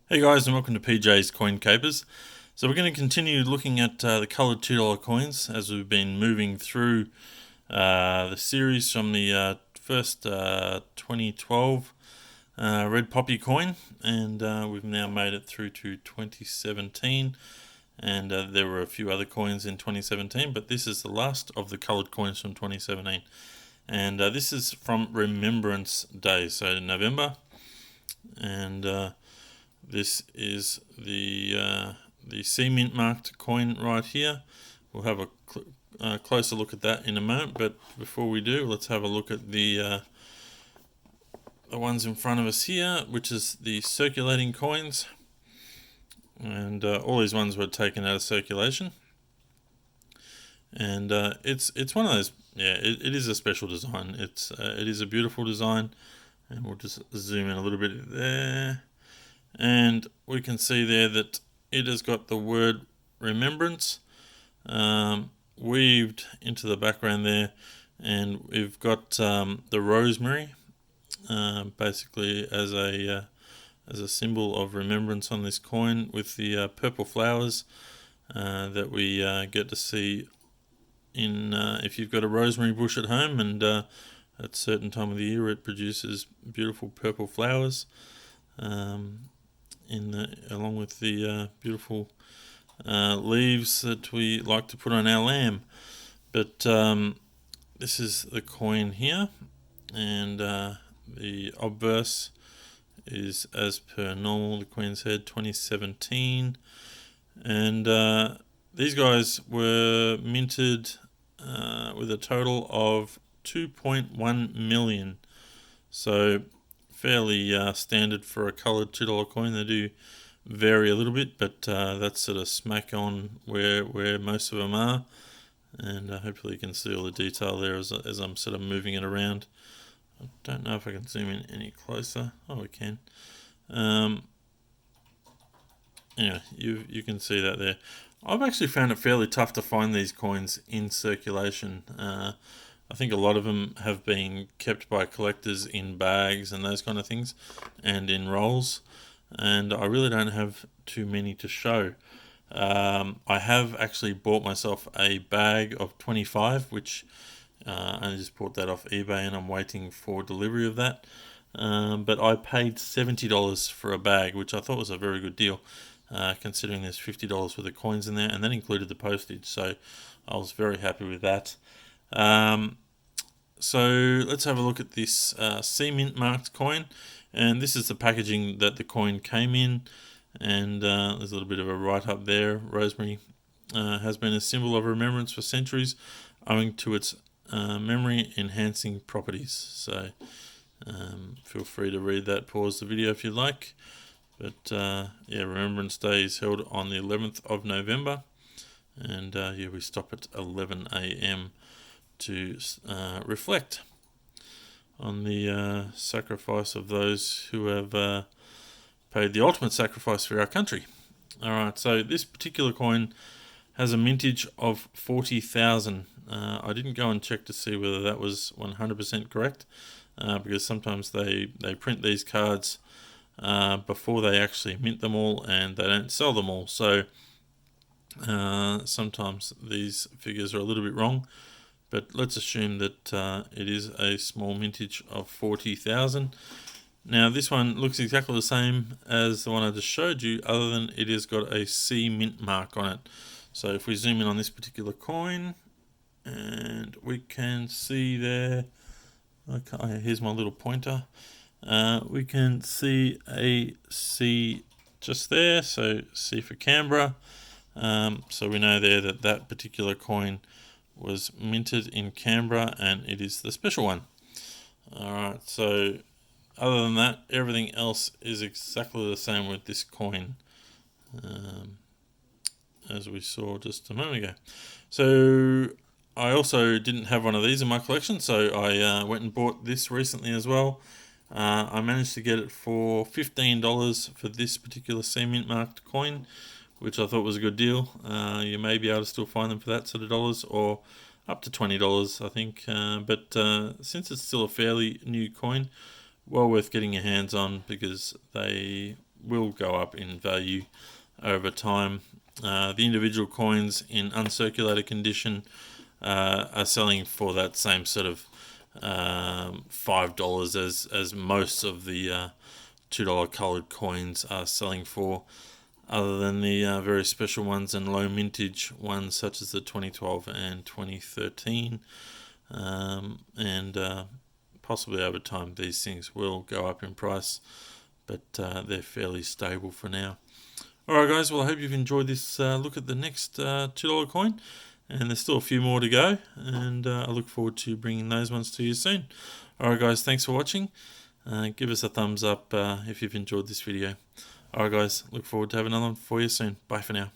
Hey guys, and welcome to PJ's Coin Capers. So we're going to continue looking at the coloured $2 coins as we've been moving through the series from the first 2012 red poppy coin, and we've now made it through to 2017, and there were a few other coins in 2017, but this is the last of the coloured coins from 2017, and this is from Remembrance Day, so November, and this is the C mint marked coin right here. We'll have a closer look at that in a moment, but before we do, let's have a look at the ones in front of us here, which is the circulating coins, and all these ones were taken out of circulation, and it's one of those. Yeah, it is a special design. It is a beautiful design, and we'll just zoom in a little bit there. And we can see there that it has got the word Remembrance weaved into the background there, and we've got the Rosemary basically as a symbol of remembrance on this coin, with the purple flowers that we get to see in if you've got a rosemary bush at home, and at a certain time of the year it produces beautiful purple flowers. Along with the beautiful leaves that we like to put on our lamb. But this is the coin here, and the obverse is as per normal, the Queen's Head 2017, and these guys were minted with a total of 2.1 million, so fairly standard for a coloured $2 coin. They do vary a little bit, but that's sort of smack on where most of them are, and hopefully you can see all the detail there as I'm sort of moving it around. I don't know if I can zoom in any closer. Oh, we can. Anyway, you can see that there. I've actually found it fairly tough to find these coins in circulation. I think a lot of them have been kept by collectors in bags and those kind of things, and in rolls, and I really don't have too many to show. I have actually bought myself a bag of 25, which I just bought that off eBay, and I'm waiting for delivery of that. But I paid $70 for a bag, which I thought was a very good deal, considering there's $50 worth of coins in there, and that included the postage, so I was very happy with that. So let's have a look at this C mint marked coin, and this is the packaging that the coin came in, and there's a little bit of a write up there. Rosemary has been a symbol of remembrance for centuries, owing to its memory enhancing properties. So feel free to read that, pause the video if you like. But yeah, Remembrance Day is held on the 11th of November, and yeah, we stop at 11 a.m. to reflect on the sacrifice of those who have paid the ultimate sacrifice for our country. Alright, so this particular coin has a mintage of 40,000. I didn't go and check to see whether that was 100% correct, because sometimes they print these cards before they actually mint them all, and they don't sell them all, so sometimes these figures are a little bit wrong. But let's assume that it is a small mintage of 40,000. Now this one looks exactly the same as the one I just showed you, other than it has got a C mint mark on it. So if we zoom in on this particular coin, and we can see there, okay, here's my little pointer, we can see a C just there, so C for Canberra. So we know there that that particular coin was minted in Canberra, and it is the special one. Alright, so other than that, everything else is exactly the same with this coin, as we saw just a moment ago. So I also didn't have one of these in my collection, so I went and bought this recently as well. I managed to get it for $15 for this particular C mint marked coin, which I thought was a good deal. You may be able to still find them for that sort of dollars, or up to $20, I think. But since it's still a fairly new coin, well worth getting your hands on, because they will go up in value over time. The individual coins in uncirculated condition are selling for that same sort of $5 as most of the $2 coloured coins are selling for, other than the very special ones and low mintage ones such as the 2012 and 2013. And possibly over time these things will go up in price, but they're fairly stable for now. Alright guys, well I hope you've enjoyed this look at the next $2 coin, and there's still a few more to go, and I look forward to bringing those ones to you soon. Alright guys, thanks for watching. Give us a thumbs up if you've enjoyed this video. Alright guys, look forward to having another one for you soon. Bye for now.